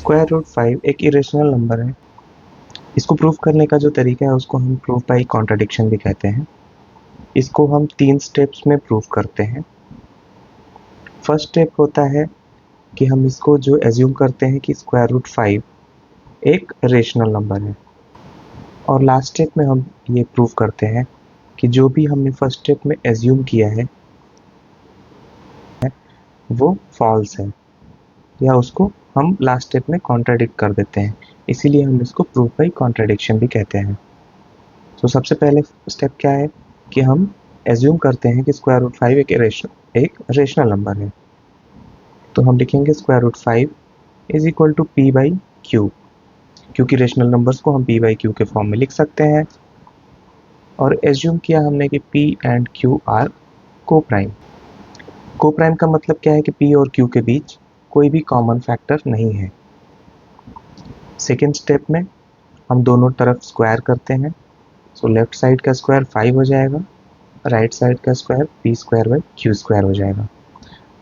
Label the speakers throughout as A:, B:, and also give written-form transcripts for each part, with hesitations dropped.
A: Square root 5 एक irrational number है। इसको प्रूव करने का जो तरीका है उसको हम प्रूफ बाई कॉन्ट्राडिक्शन भी कहते हैं। इसको हम 3 स्टेप्स में प्रूव करते हैं। फर्स्ट स्टेप होता है कि हम इसको जो एज्यूम करते हैं कि स्क्वायर रूट 5 एक रेशनल नंबर है, और लास्ट स्टेप में हम ये प्रूव करते हैं कि जो भी हमने फर्स्ट स्टेप में एज्यूम किया है वो फॉल्स है, या उसको हम लास्ट स्टेप में कॉन्ट्राडिक्ट कर देते हैं। इसीलिए हम इसको प्रूफ बाई कॉन्ट्राडिक्शन भी कहते हैं। तो सबसे पहले स्टेप क्या है कि हम एज्यूम करते हैं कि स्क्वायर रूट 5 एक रेशनल नंबर है। तो हम लिखेंगे square root 5 is equal to p by q, क्योंकि रेशनल नंबर्स को हम पी बाई क्यू के फॉर्म में लिख सकते हैं। और एज्यूम किया हमने कि p and q are coprime. Coprime का मतलब क्या है कि पी और क्यू के बीच कोई भी कॉमन फैक्टर नहीं है। सेकेंड स्टेप में हम दोनों तरफ स्क्वायर करते हैं। सो लेफ्ट साइड का स्क्वायर 5 हो जाएगा, राइट साइड का square p square by q square हो जाएगा।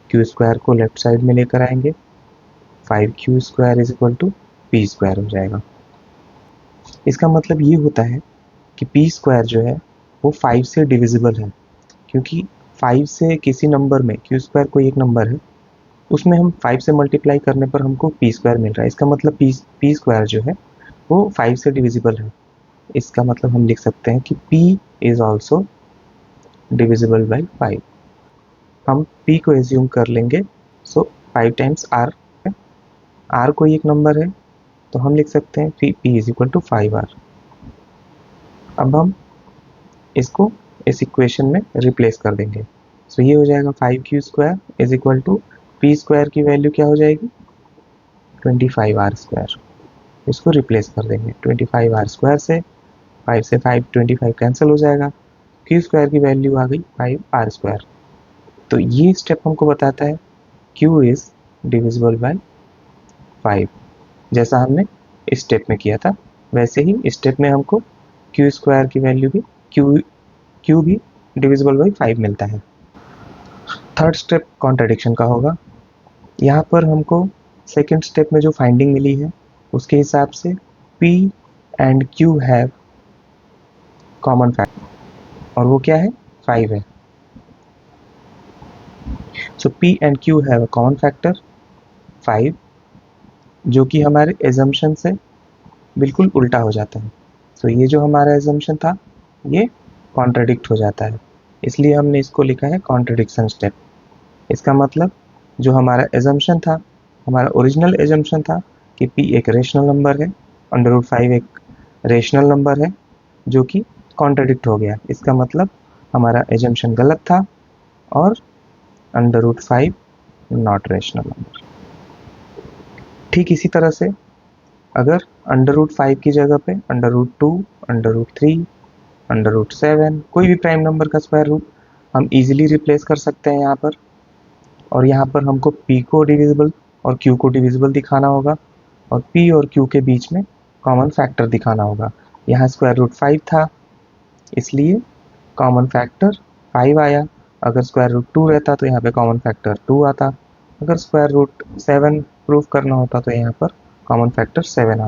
A: क्यू स्क्वायर को लेफ्ट साइड में लेकर आएंगे, 5q square is equal to p square हो जाएगा। इसका मतलब ये होता है कि पी स्क्वायर जो है वो 5 से डिविजिबल है, क्योंकि 5 से किसी नंबर में क्यू स्क्वायर कोई एक नंबर है, उसमें हम 5 से मल्टीप्लाई करने पर हमको पी स्क्वायर मिल रहा है। इसका मतलब पी स्क्वायर जो है वो 5 से डिविजिबल है। इसका मतलब हम लिख सकते हैं कि p is also divisible by 5। हम p को एज्यूम कर लेंगे। सो 5 टाइम्स r, r कोई एक नंबर है तो हम लिख सकते हैं p is equal to 5r। अब हम इसको इस इक्वेशन में रिप्लेस कर देंगे। सो ये हो जाएगा 5q square is equal to p square की वैल्यू क्या हो जाएगी 25r स्क्वायर। इसको रिप्लेस कर देंगे 25r स्क्वायर से, 5 से 5 25 कैंसिल हो जाएगा, q स्क्वायर की वैल्यू आ गई 5r स्क्वायर। तो ये स्टेप हमको बताता है q इज डिविजिबल बाय 5। जैसा हमने इस स्टेप में किया था वैसे ही इस स्टेप में हमको q स्क्वायर की वैल्यू भी q भी डिविजिबल बाय 5 मिलता है। थर्ड स्टेप कॉन्ट्राडिक्शन का होगा। यहाँ पर हमको सेकेंड स्टेप में जो फाइंडिंग मिली है उसके हिसाब से p and q have common factor, और वो क्या है 5 है। सो p and q have a common factor 5, जो कि हमारे एजम्पशन से बिल्कुल उल्टा हो जाता है। सो ये जो हमारा एजम्पशन था ये कॉन्ट्राडिक्ट हो जाता है, इसलिए हमने इसको लिखा है कॉन्ट्राडिक्शन स्टेप। इसका मतलब जो हमारा एजम्पशन था, हमारा ओरिजिनल एजम्पशन था कि p एक रेशनल नंबर है, अंडर रूट 5 एक रेशनल नंबर है, जो कि कॉन्ट्राडिक्ट हो गया। इसका मतलब हमारा एजम्पशन गलत था और under root 5 not rational number. ठीक इसी तरह से अगर अंडर रूट 5 की जगह पे under root 2, under root 3, under root 7 कोई भी प्राइम नंबर का स्क्वायर रूट हम इजीली रिप्लेस कर सकते हैं यहाँ पर। और यहाँ पर हमको p को डिविजिबल और q को डिविजिबल दिखाना होगा, और p और q के बीच में कॉमन फैक्टर दिखाना होगा। यहाँ स्क्वायर रूट 5 था इसलिए कॉमन फैक्टर 5 आया। अगर स्क्वायर रूट 2 रहता तो यहाँ पे कॉमन फैक्टर 2 आता। अगर स्क्वायर रूट 7 प्रूफ करना होता तो यहाँ पर कॉमन फैक्टर 7 आता।